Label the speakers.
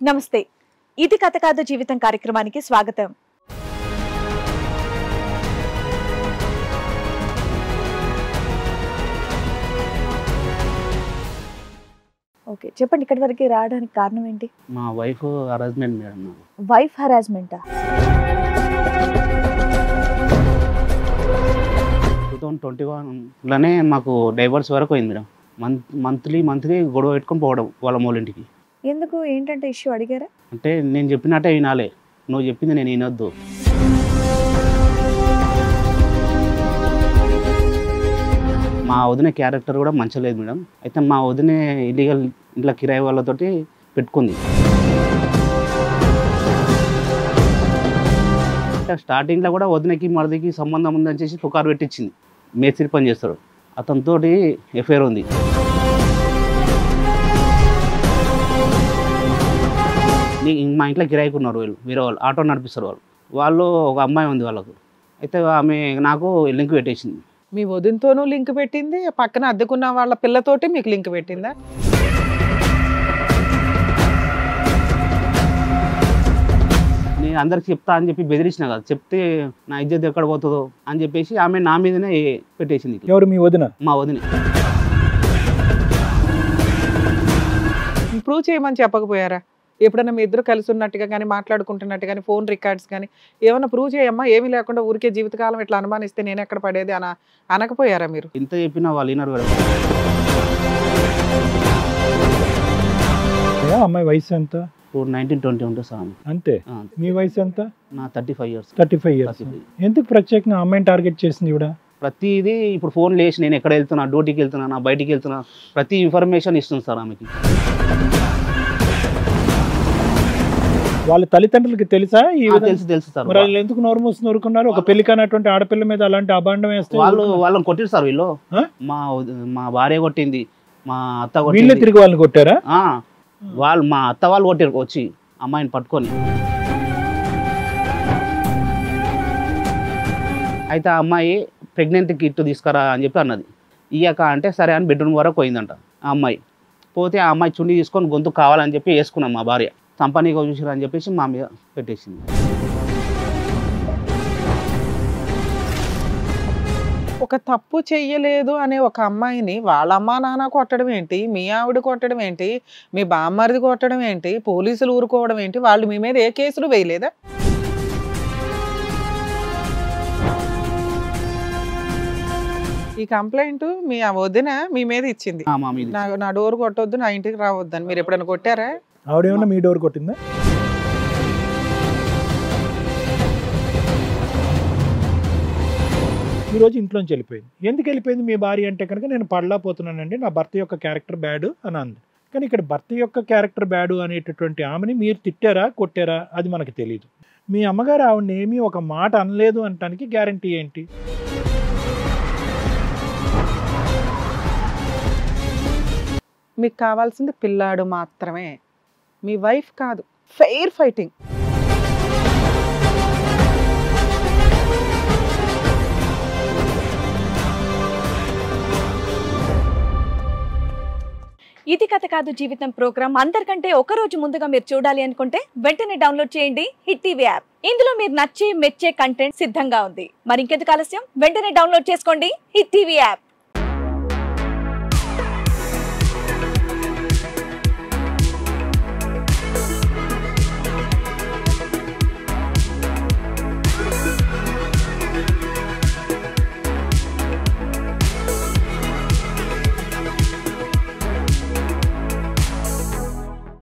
Speaker 1: నమస్తే. ఇది కథ కాదు జీవితం కార్యక్రమానికి స్వాగతం. ఓకే, చెప్పండి, ఇక్కడి వరకు రావడానికి కారణం ఏంటి?
Speaker 2: మా వైఫ్ హరాస్మెంట్ మేడం.
Speaker 1: వైఫ్ హరాస్మెంటా?
Speaker 2: 2021లోనే మాకు డైవర్స్ వరకు అయింది మేడం. మంత్లీ గొడవ పెట్టుకొని పోవడం వాళ్ళ మూలింటికి.
Speaker 1: ఎందుకు, ఏంటంటే ఇష్యూ అడిగారా?
Speaker 2: అంటే నేను చెప్పినట్టే వినాలి, నువ్వు చెప్పింది నేను వినొద్దు. మా వదిన క్యారెక్టర్ కూడా మంచిగా లేదు మేడం. అయితే మా వదిన ఇల్లీగల్ ఇంట్లో కిరాయి వాళ్ళతోటి పెట్టుకుంది. స్టార్టింగ్లో కూడా వదినకి మరదికి సంబంధం ఉందని చేసి పుకారు పెట్టించింది. మేస్త్రి పని చేస్తాడు, అతనితో ఎఫ్ఐఆర్ ఉంది. మా ఇంట్లో కిరాయికి ఉన్నారు వీళ్ళు, వేరే వాళ్ళు ఆటో నడిపిస్తారు. వాళ్ళు ఒక అమ్మాయి ఉంది వాళ్ళకు. అయితే ఆమె నాకు లింక్ పెట్టేసింది.
Speaker 3: మీ వదినతోనూ లింక్ పెట్టింది, పక్కన అద్దెకున్న వాళ్ళ పిల్లతోటి మీకు లింక్ పెట్టిందా?
Speaker 2: నేను అందరికి చెప్తా అని చెప్పి బెదిరించిన కదా, చెప్తే నా ఇజ్జత్ ఎక్కడ పోతుందో అని చెప్పేసి ఆమె నా మీదనే పెట్టేసింది.
Speaker 4: ఎవరు మీ వదిన?
Speaker 2: మా వదిన.
Speaker 3: ప్రూవ్ చేయమని చెప్పకపోయారా? ఎప్పుడైనా మీ ఇద్దరు కలిసి ఉన్నట్టుగా కానీ మాట్లాడుకుంటున్నట్టు కానీ ఫోన్ రికార్డ్స్ కానీ ఏమైనా ప్రూవ్ చేయమ్మా, ఏమీ లేకుండా ఊరికే జీవితకాలం ఇట్లా అనుమానిస్తే నేను ఎక్కడ పడేది అనకపోయారా మీరు?
Speaker 2: ఇంత చెప్పినా వాళ్ళు వినరు కదా.
Speaker 4: అమ్మాయి వయసు ఎంత?
Speaker 2: 19-20 ఉంటుంది సార్.
Speaker 4: అంతే. మీ వయసు ఎంత?
Speaker 2: నా 35 years.
Speaker 4: 35 years. ఎందుకు ప్రత్యేకంగా అమ్మాయిని టార్గెట్ చేసింది ఇవిడ?
Speaker 2: ప్రతిదీ ఇప్పుడు ఫోన్ లేచి నేను ఎక్కడ వెళ్తున్నా, డ్యూటీకి వెళ్తున్నా, బయటికి వెళ్తున్నా, ప్రతి ఇన్ఫర్మేషన్ ఇస్తుంది సార్ ఆమెకి.
Speaker 4: వాళ్ళ తల్లిదండ్రులకి తెలుసా?
Speaker 2: తెలుసు సార్.
Speaker 4: మరి వాళ్ళు ఎందుకు నోరు మూసి నూరుకున్నారు? ఒక పెళ్లి కానటువంటి ఆడపిల్ల మీద అలాంటి అభాండం వేస్తే
Speaker 2: వాళ్ళని కొట్టిరు సార్ వీళ్ళు. మా భార్య కొట్టింది, మా అత్త కొట్టింది.
Speaker 4: వీళ్ళే తిరిగి వాళ్ళని కొట్టారా?
Speaker 2: వాళ్ళు మా అత్త వాళ్ళు కొట్టారు వచ్చి అమ్మాయిని పట్టుకొని. అయితే ఆ అమ్మాయి ప్రెగ్నెంట్ కిట్ తీసుకురా అని చెప్పి అన్నది. ఇయ్యక అంటే సరే అని బెడ్రూమ్ వరకు పోయిందంట ఆ అమ్మాయి. పోతే ఆ అమ్మాయి చుండి తీసుకొని గొంతు కావాలని చెప్పి వేసుకున్నాం మా భార్య. సంపనీగా చూసిరా అని చెప్పేసి మా మీద పెట్టేసింది.
Speaker 3: ఒక తప్పు చెయ్యలేదు అనే ఒక అమ్మాయిని వాళ్ళ అమ్మా నాన్న కొట్టడం ఏంటి, మీ ఆవిడ కొట్టడం ఏంటి, మీ బామ్మరిది కొట్టడం ఏంటి, పోలీసులు ఊరుకోవడం ఏంటి? వాళ్ళు మీ మీద ఏ కేసులు వేయలేదా? ఈ కంప్లైంట్ మీ వదిన మీ మీద ఇచ్చింది, నా డోర్ కొట్టొద్దు, నా ఇంటికి రావద్దని. మీరు ఎప్పుడైనా కొట్టారా?
Speaker 4: ఆవిడేమన్నా మీ డోర్ కొట్టిందా? ఈరోజు ఇంట్లోంచి వెళ్ళిపోయింది. ఎందుకు వెళ్ళిపోయింది మీ భార్య అంటే కనుక నేను పడలేకపోతున్నానండి, నా భర్త యొక్క క్యారెక్టర్ బ్యాడ్ అని అంది. కానీ ఇక్కడ భర్త యొక్క క్యారెక్టర్ బ్యాడ్ అనేటటువంటి ఆమెని మీరు తిట్టారా కొట్టారా అది మనకు తెలియదు. మీ అమ్మగారు ఆవిడని ఏమీ ఒక మాట అనలేదు అనటానికి గ్యారంటీ ఏంటి?
Speaker 3: మీకు కావాల్సింది పిల్లాడు మాత్రమే, మీ వైఫ్ కాదు. Fair fighting.
Speaker 1: ఇది కథ కాదు జీవితం ప్రోగ్రామ్ అందరికంటే ఒక రోజు ముందుగా మీరు చూడాలి అనుకుంటే వెంటనే డౌన్లోడ్ చేయండి హిట్ టీవీ యాప్. ఇందులో మీరు నచ్చే మెచ్చే కంటెంట్ సిద్ధంగా ఉంది. మరి ఇంకెందుకు ఆలస్యం, వెంటనే డౌన్లోడ్ చేసుకోండి హిట్ టీవీ యాప్.